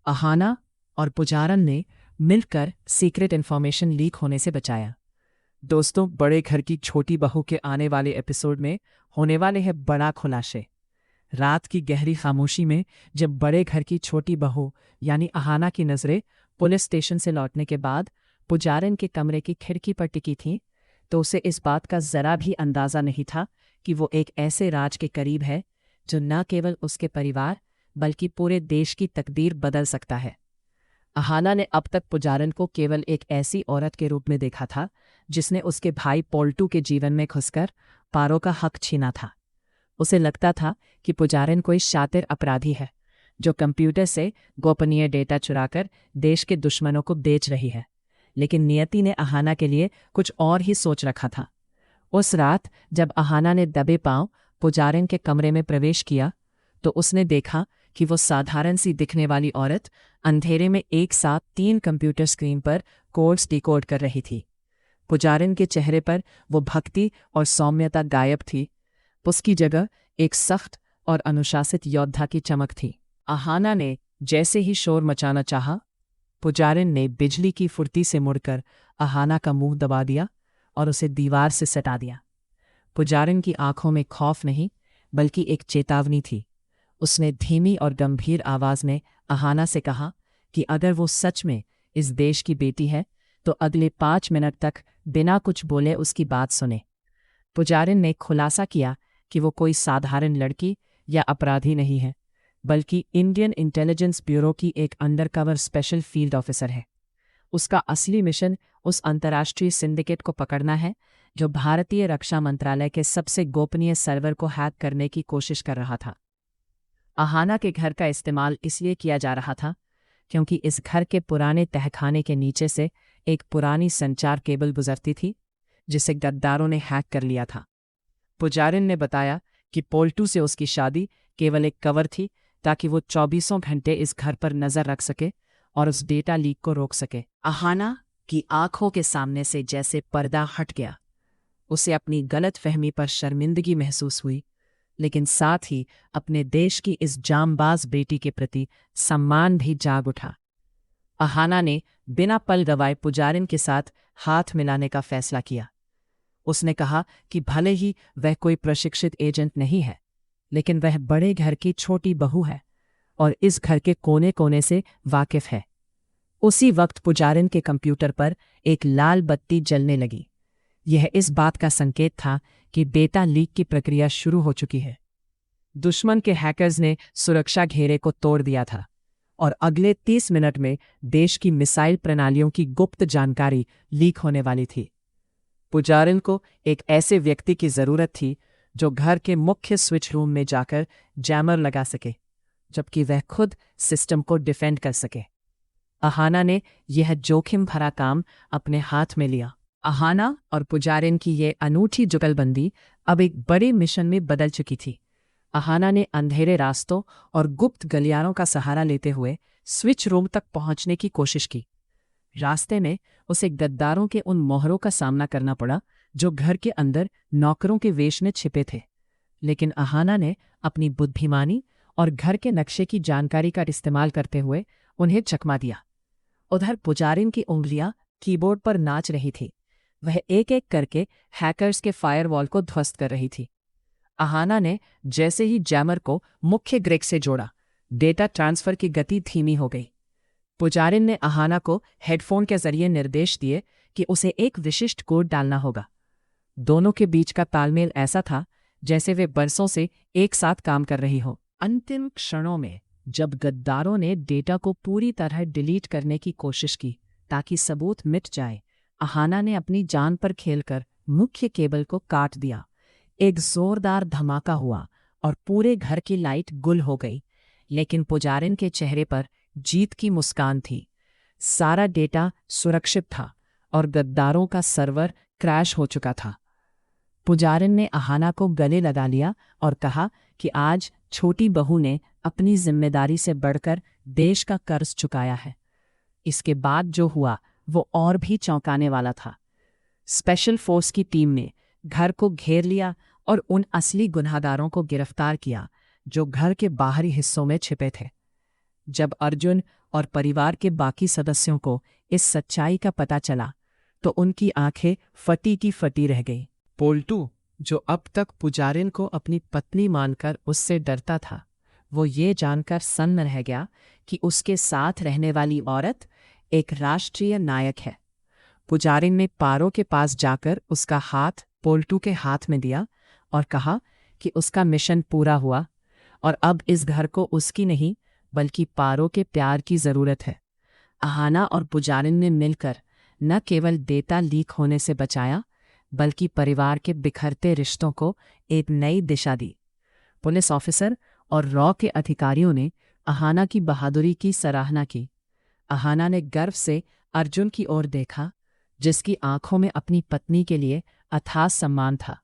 अहाना और पुजारन ने मिलकर सीक्रेट इन्फॉर्मेशन लीक होने से बचाया। दोस्तों, बड़े घर की छोटी बहू के आने वाले एपिसोड में होने वाले हैं बड़ा खुलासे। रात की गहरी खामोशी में जब बड़े घर की छोटी बहू यानी अहाना की नज़रें पुलिस स्टेशन से लौटने के बाद पुजारन के कमरे की खिड़की पर टिकी थीं, तो उसे इस बात का जरा भी अंदाज़ा नहीं था कि वो एक ऐसे राज के करीब है जो न केवल उसके परिवार बल्कि पूरे देश की तकदीर बदल सकता है। अहाना ने अब तक पुजारन को केवल एक ऐसी औरत के रूप में देखा था जिसने उसके भाई पोल्टू के जीवन में घुसकर पारो का हक छीना था। उसे लगता था कि पुजारन कोई शातिर अपराधी है जो कंप्यूटर से गोपनीय डेटा चुराकर देश के दुश्मनों को बेच रही है। लेकिन नियति ने अहाना के लिए कुछ और ही सोच रखा था। उस रात जब अहाना ने दबे पांव पुजारन के कमरे में प्रवेश किया तो उसने देखा कि वो साधारण सी दिखने वाली औरत अंधेरे में एक साथ 3 कंप्यूटर स्क्रीन पर कोड्स डिकोड कर रही थी। पुजारन के चेहरे पर वो भक्ति और सौम्यता गायब थी। उसकी जगह एक सख्त और अनुशासित योद्धा की चमक थी। अहाना ने जैसे ही शोर मचाना चाहा, पुजारन ने बिजली की फुर्ती से मुड़कर अहाना का मुंह दबा दिया और उसे दीवार से सटा दिया। पुजारन की आंखों में खौफ नहीं बल्कि एक चेतावनी थी। उसने धीमी और गंभीर आवाज में अहाना से कहा कि अगर वो सच में इस देश की बेटी है तो अगले 5 मिनट तक बिना कुछ बोले उसकी बात सुने। पुजारन ने खुलासा किया कि वो कोई साधारण लड़की या अपराधी नहीं है, बल्कि इंडियन इंटेलिजेंस ब्यूरो की एक अंडरकवर स्पेशल फील्ड ऑफिसर है। उसका असली मिशन उस अंतर्राष्ट्रीय सिंडिकेट को पकड़ना है जो भारतीय रक्षा मंत्रालय के सबसे गोपनीय सर्वर को हैक करने की कोशिश कर रहा था। अहाना के घर का इस्तेमाल इसलिए किया जा रहा था क्योंकि इस घर के पुराने तहखाने के नीचे से एक पुरानी संचार केबल गुजरती थी जिसे गद्दारों ने हैक कर लिया था। पुजारन ने बताया कि पोल्टू से उसकी शादी केवल एक कवर थी ताकि वो 24 घंटे इस घर पर नजर रख सके और उस डेटा लीक को रोक सके। अहाना की आंखों के सामने से जैसे पर्दा हट गया। उसे अपनी गलत फहमी पर शर्मिंदगी महसूस हुई, लेकिन साथ ही अपने देश की इस जांबाज बेटी के प्रति सम्मान भी जाग उठा। अहाना ने बिना पल गवाए पुजारन के साथ हाथ मिलाने का फैसला किया। उसने कहा कि भले ही वह कोई प्रशिक्षित एजेंट नहीं है, लेकिन वह बड़े घर की छोटी बहू है और इस घर के कोने कोने से वाकिफ है। उसी वक्त पुजारन के कंप्यूटर पर एक लाल बत्ती जलने लगी। यह इस बात का संकेत था कि डेटा लीक की प्रक्रिया शुरू हो चुकी है। दुश्मन के हैकर्स ने सुरक्षा घेरे को तोड़ दिया था और अगले 30 मिनट में देश की मिसाइल प्रणालियों की गुप्त जानकारी लीक होने वाली थी। पुजारन को एक ऐसे व्यक्ति की जरूरत थी जो घर के मुख्य स्विच रूम में जाकर जैमर लगा सके, जबकि वह खुद सिस्टम को डिफेंड कर सके। अहाना ने यह जोखिम भरा काम अपने हाथ में लिया। अहाना और पुजारन की ये अनूठी जुगलबंदी अब एक बड़े मिशन में बदल चुकी थी। अहाना ने अंधेरे रास्तों और गुप्त गलियारों का सहारा लेते हुए स्विच रूम तक पहुंचने की कोशिश की। रास्ते में उसे गद्दारों के उन मोहरों का सामना करना पड़ा जो घर के अंदर नौकरों के वेश में छिपे थे, लेकिन अहाना ने अपनी बुद्धिमानी और घर के नक्शे की जानकारी का इस्तेमाल करते हुए उन्हें चकमा दिया। उधर पुजारन की उंगलियां कीबोर्ड पर नाच रही थी। वह एक एक करके हैकर्स के फायरवॉल को ध्वस्त कर रही थी। अहाना ने जैसे ही जैमर को मुख्य ग्रिड से जोड़ा, डेटा ट्रांसफर की गति धीमी हो गई। पुजारन ने अहाना को हेडफोन के जरिए निर्देश दिए कि उसे एक विशिष्ट कोड डालना होगा। दोनों के बीच का तालमेल ऐसा था जैसे वे बरसों से एक साथ काम कर रही हो। अंतिम क्षणों में जब गद्दारों ने डेटा को पूरी तरह डिलीट करने की कोशिश की ताकि सबूत मिट जाए, अहाना ने अपनी जान पर खेलकर मुख्य केबल को काट दिया। एक जोरदार धमाका हुआ और पूरे घर की लाइट गुल हो गई, लेकिन पुजारन के चेहरे पर जीत की मुस्कान थी। सारा डेटा सुरक्षित था और गद्दारों का सर्वर क्रैश हो चुका था। पुजारन ने अहाना को गले लगा लिया और कहा कि आज छोटी बहू ने अपनी जिम्मेदारी से बढ़कर देश का कर्ज चुकाया है। इसके बाद जो हुआ वो और भी चौंकाने वाला था। स्पेशल फोर्स की टीम ने घर को घेर लिया और उन असली गुनहगारों को गिरफ्तार किया जो घर के बाहरी हिस्सों में छिपे थे। जब अर्जुन और परिवार के बाकी सदस्यों को इस सच्चाई का पता चला तो उनकी आंखें फटी की फटी रह गईं। पोल्टू, जो अब तक पुजारिन को अपनी पत्नी मानकर उससे डरता था, वो ये जानकर सन्न रह गया कि उसके साथ रहने वाली औरत एक राष्ट्रीय नायक है। पुजारिन ने पारो के पास जाकर उसका हाथ पोल्टू के हाथ में दिया और कहा कि उसका मिशन पूरा हुआ और अब इस घर को उसकी नहीं बल्कि पारो के प्यार की जरूरत है। अहाना और पुजारिन ने मिलकर न केवल डेटा लीक होने से बचाया बल्कि परिवार के बिखरते रिश्तों को एक नई दिशा दी। पुलिस ऑफिसर और रॉ के अधिकारियों ने अहाना की बहादुरी की सराहना की। अहाना ने गर्व से अर्जुन की ओर देखा, जिसकी आंखों में अपनी पत्नी के लिए अथाह सम्मान था।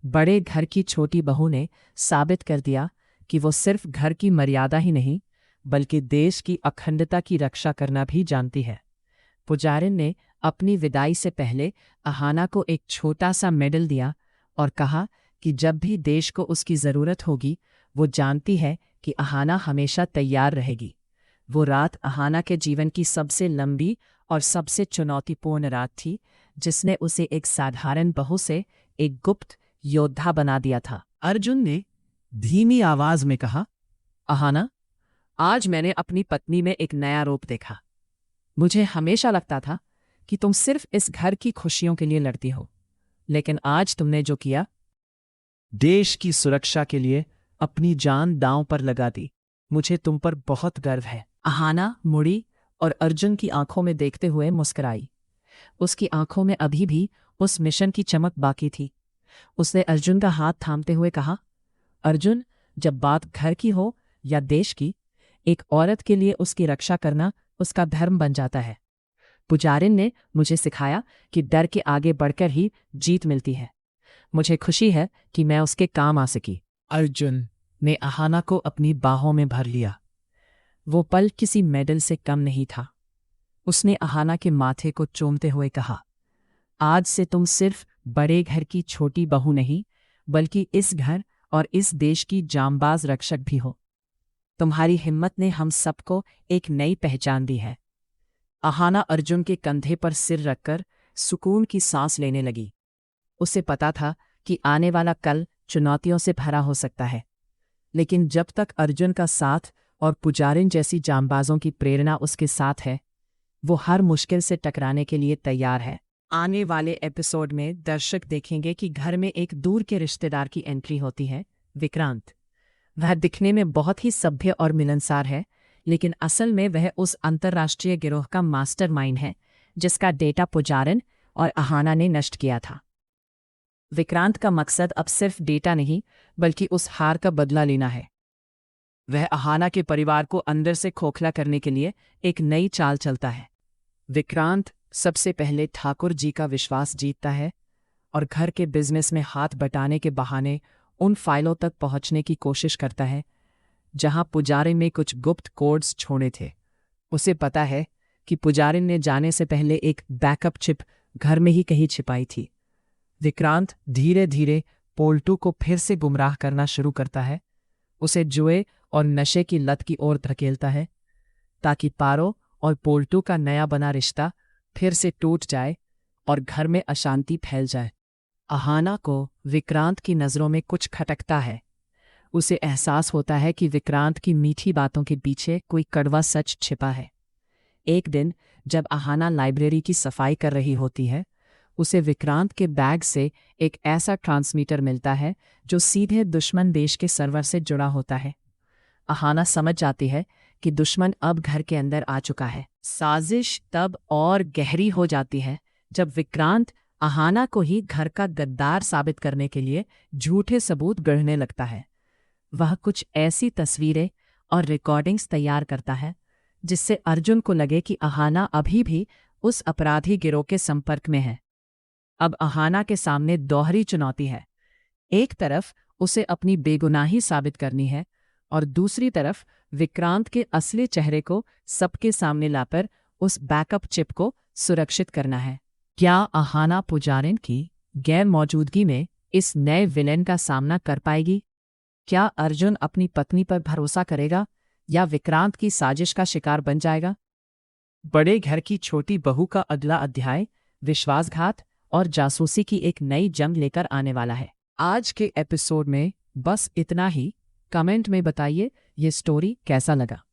बड़े घर की छोटी बहू ने साबित कर दिया कि वो सिर्फ घर की मर्यादा ही नहीं बल्कि देश की अखंडता की रक्षा करना भी जानती है। पुजारिन ने अपनी विदाई से पहले अहाना को एक छोटा सा मेडल दिया और कहा कि जब भी देश को उसकी जरूरत होगी वो जानती है कि अहाना हमेशा तैयार रहेगी। वो रात अहाना के जीवन की सबसे लंबी और सबसे चुनौतीपूर्ण रात थी, जिसने उसे एक साधारण बहू से एक गुप्त योद्धा बना दिया था। अर्जुन ने धीमी आवाज में कहा, अहाना, आज मैंने अपनी पत्नी में एक नया रूप देखा। मुझे हमेशा लगता था कि तुम सिर्फ इस घर की खुशियों के लिए लड़ती हो, लेकिन आज तुमने जो किया, देश की सुरक्षा के लिए अपनी जान दांव पर लगा दी। मुझे तुम पर बहुत गर्व है। अहाना मुड़ी और अर्जुन की आंखों में देखते हुए मुस्कुराई। उसकी आंखों में अभी भी उस मिशन की चमक बाकी थी। उसने अर्जुन का हाथ थामते हुए कहा, अर्जुन, जब बात घर की हो या देश की, एक औरत के लिए उसकी रक्षा करना उसका धर्म बन जाता है। पुजारिन ने मुझे सिखाया कि डर के आगे बढ़कर ही जीत मिलती है। मुझे खुशी है कि मैं उसके काम आ सकी। अर्जुन ने अहाना को अपनी बाहों में भर लिया। वो पल किसी मेडल से कम नहीं था। उसने अहाना के माथे को चूमते हुए कहा, आज से तुम सिर्फ बड़े घर की छोटी बहू नहीं बल्कि इस घर और इस देश की जांबाज रक्षक भी हो। तुम्हारी हिम्मत ने हम सबको एक नई पहचान दी है। अहाना अर्जुन के कंधे पर सिर रखकर सुकून की सांस लेने लगी। उसे पता था कि आने वाला कल चुनौतियों से भरा हो सकता है, लेकिन जब तक अर्जुन का साथ और पुजारिन जैसी जांबाजों की प्रेरणा उसके साथ है, वो हर मुश्किल से टकराने के लिए तैयार है। आने वाले एपिसोड में दर्शक देखेंगे कि घर में एक दूर के रिश्तेदार की एंट्री होती है, विक्रांत। वह दिखने में बहुत ही सभ्य और मिलनसार है, लेकिन असल में वह उस अंतर्राष्ट्रीय गिरोह का मास्टरमाइंड है जिसका डेटा पुजारिन और अहाना ने नष्ट किया था। विक्रांत का मकसद अब सिर्फ डेटा नहीं बल्कि उस हार का बदला लेना है। वह अहाना के परिवार को अंदर से खोखला करने के लिए एक नई चाल चलता है। विक्रांत सबसे पहले ठाकुर जी का विश्वास जीतता है और घर के बिजनेस में हाथ बटाने के बहाने उन फाइलों तक पहुंचने की कोशिश करता है जहां पुजारिन ने कुछ गुप्त कोड्स छोड़े थे। उसे पता है कि पुजारिन ने जाने से पहले एक बैकअप चिप घर में ही कहीं छिपाई थी। विक्रांत धीरे धीरे पोल्टू को फिर से गुमराह करना शुरू करता है। उसे जुए और नशे की लत की ओर धकेलता है ताकि पारो और पोल्टू का नया बना रिश्ता फिर से टूट जाए और घर में अशांति फैल जाए। अहाना को विक्रांत की नज़रों में कुछ खटकता है। उसे एहसास होता है कि विक्रांत की मीठी बातों के पीछे कोई कड़वा सच छिपा है। एक दिन जब अहाना लाइब्रेरी की सफाई कर रही होती है, उसे विक्रांत के बैग से एक ऐसा ट्रांसमीटर मिलता है जो सीधे दुश्मन देश के सर्वर से जुड़ा होता है। अहाना समझ जाती है कि दुश्मन अब घर के अंदर आ चुका है। साजिश तब और गहरी हो जाती है जब विक्रांत अहाना को ही घर का गद्दार साबित करने के लिए झूठे सबूत गढ़ने लगता है। वह कुछ ऐसी तस्वीरें और रिकॉर्डिंग्स तैयार करता है जिससे अर्जुन को लगे कि अहाना अभी भी उस अपराधी गिरोह के संपर्क में है। अब अहाना के सामने दोहरी चुनौती है। एक तरफ उसे अपनी बेगुनाही साबित करनी है और दूसरी तरफ विक्रांत के असली चेहरे को सबके सामने लाकर उस बैकअप चिप को सुरक्षित करना है। क्या अहाना पुजारिन की गैर मौजूदगी में इस नए विलेन का सामना कर पाएगी? क्या अर्जुन अपनी पत्नी पर भरोसा करेगा या विक्रांत की साजिश का शिकार बन जाएगा? बड़े घर की छोटी बहू का अगला अध्याय विश्वासघात और जासूसी की एक नई जंग लेकर आने वाला है। आज के एपिसोड में बस इतना ही। कमेंट में बताइए ये स्टोरी कैसा लगा।